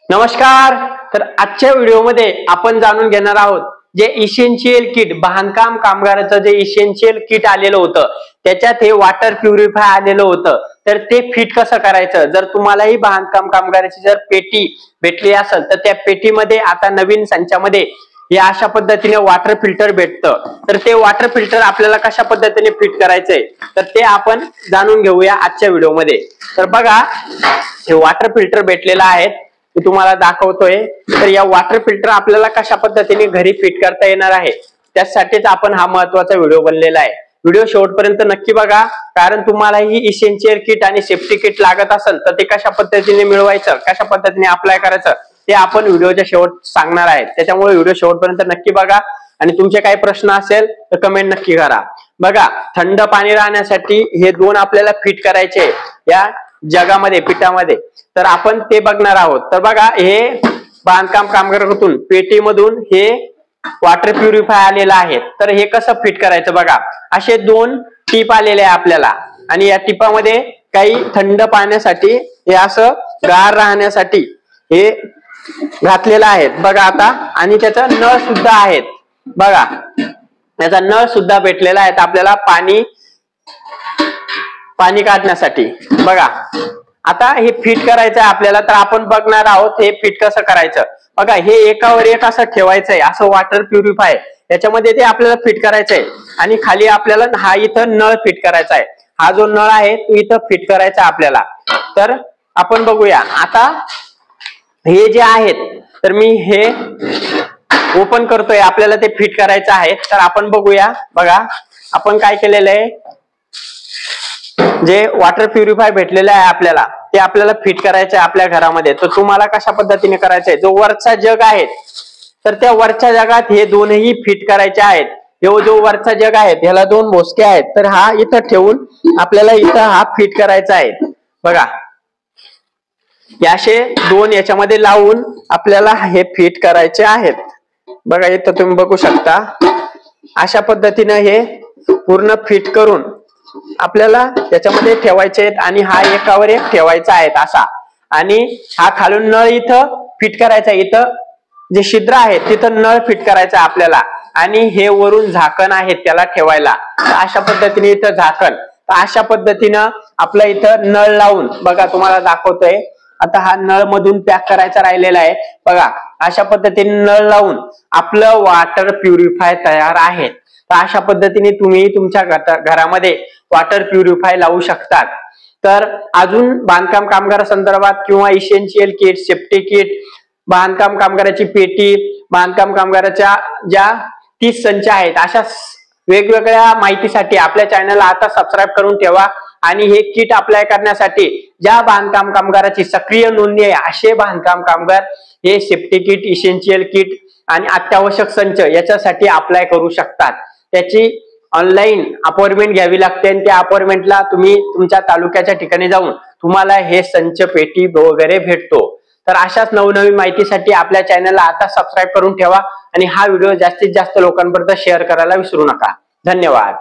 नमस्कार. तर आजच्या व्हिडिओमध्ये आपण जाणून घेणार आहोत जे इसेन्शियल किट, बांधकाम कामगाराचं जे इसेन्शियल किट आलेलं होतं त्याच्यात हे वॉटर प्युरिफाय आलेलं होतं. तर ते फिट कसं करायचं, जर तुम्हालाही बांधकाम कामगाराची जर पेटी भेटली असेल तर त्या पेटीमध्ये आता नवीन संचामध्ये हे अशा पद्धतीने वॉटर फिल्टर भेटतं. तर ते वॉटर फिल्टर आपल्याला कशा पद्धतीने फिट करायचंय तर ते आपण जाणून घेऊया आजच्या व्हिडिओमध्ये. तर बघा, हे वॉटर फिल्टर भेटलेलं आहे, तुम्हाला दाखवतोय. तर या वॉटर फिल्टर आपल्याला कशा पद्धतीने घरी फिट करता येणार आहे त्यासाठीच आपण हा महत्त्वाचा व्हिडिओ बनलेला आहे. व्हिडिओ शेवटपर्यंत नक्की बघा, कारण तुम्हाला ही इसेन्शियल किट आणि सेफ्टी किट लागत असेल तर ते कशा पद्धतीने मिळवायचं, कशा पद्धतीने अप्लाय करायचं ते आपण व्हिडिओच्या शेवट सांगणार आहे. त्याच्यामुळे व्हिडिओ शेवटपर्यंत नक्की बघा आणि तुमचे काही प्रश्न असेल तर कमेंट नक्की करा. बघा, थंड पाणी राहण्यासाठी हे दोन आपल्याला फिट करायचे या जगामध्ये, पिठामध्ये. तर आपण ते बघणार आहोत. तर बघा, हे बांधकाम कामगारातून पेटीमधून हे वॉटर प्युरिफाय आलेलं आहे. तर हे कसं फिट करायचं बघा, असे दोन टीप आलेले आहे आपल्याला आणि या टिपामध्ये काही थंड पाण्यासाठी हे असं गार राहण्यासाठी हे घातलेलं आहे बघा आता. आणि त्याचा नळ सुद्धा आहेत बघा, त्याचा नळ सुद्धा भेटलेला आहे आपल्याला पाणी काढण्यासाठी. बघा, आता हे फिट करायचं आहे आपल्याला, तर आपण बघणार आहोत हे फिट कसं करायचं. बघा, हे एकावर एक असं ठेवायचंय, असं वॉटर प्युरिफाय याच्यामध्ये ते आपल्याला फिट करायचंय. आणि खाली आपल्याला हा इथं नळ फिट करायचा आहे. हा जो नळ आहे तो इथं फिट करायचा आपल्याला. तर आपण बघूया आता हे जे आहेत, तर मी हे ओपन करतोय, आपल्याला ते फिट करायचं आहे. तर आपण बघूया. बघा, आपण काय केलेलं आहे, जे वॉटर प्युरिफाय भेटलेलं आहे आपल्याला ते आपल्याला फिट करायचं आहे आपल्या घरामध्ये. तर तुम्हाला कशा पद्धतीने करायचं आहे, जो वरचा जग आहे तर त्या वरच्या जगात हे दोनही फिट करायचे आहेत. जो वरचा जग आहे ह्याला दोन भोसके आहेत, तर हा इथं ठेवून आपल्याला इथं हा फिट करायचा आहे. बघा, याशे दोन याच्यामध्ये लावून आपल्याला हे फिट करायचे आहेत. बघा, इथं तुम्ही बघू शकता अशा पद्धतीने हे पूर्ण फिट करून आपल्याला त्याच्यामध्ये ठेवायचे आहेत. आणि हा एकावर एक ठेवायचा आहे असा. आणि हा खालून नळ इथं फिट करायचा, इथं जे छिद्र आहे तिथं नळ फिट करायचा आपल्याला. आणि हे वरून झाकण आहे त्याला ठेवायला. अशा पद्धतीने इथं झाकण. तर अशा पद्धतीनं आपलं इथं नळ लावून, बघा तुम्हाला दाखवतोय आता, हा नळ मधून पॅक करायचा राहिलेला आहे. बघा, अशा पद्धतीने नळ लावून आपलं वॉटर प्युरिफाय तयार आहे. तर अशा पद्धतीने तुम्ही तुमच्या घरामध्ये वॉटर प्युरिफाय लावू शकतात. तर अजून बांधकाम कामगार संदर्भात किंवा इसेन्शियल किट, सेफ्टी किट, बांधकाम कामगाराची पेटी, बांधकाम कामगाराच्या ज्या 30 संच आहेत, अशा वेगवेगळ्या माहितीसाठी आपल्या चॅनलला आता सबस्क्राईब करून ठेवा. आणि हे किट अप्लाय करण्यासाठी ज्या बांधकाम कामगाराची सक्रिय नोंदणी आहे असे बांधकाम कामगार हे सेफ्टी किट, इसेन्शियल किट आणि अत्यावश्यक संच याच्यासाठी अप्लाय करू शकतात. त्याची ऑनलाईन अपॉइंटमेंट घ्यावी लागते आणि त्या अपॉइंटमेंटला तुम्ही तुमच्या तालुक्याच्या ठिकाणी जाऊन तुम्हाला हे संच, पेटी वगैरे भेटतो. तर अशाच नवनवीन माहितीसाठी आपल्या चॅनलला आता सबस्क्राईब करून ठेवा आणि हा व्हिडिओ जास्तीत जास्त लोकांपर्यंत शेअर करायला विसरू नका. धन्यवाद.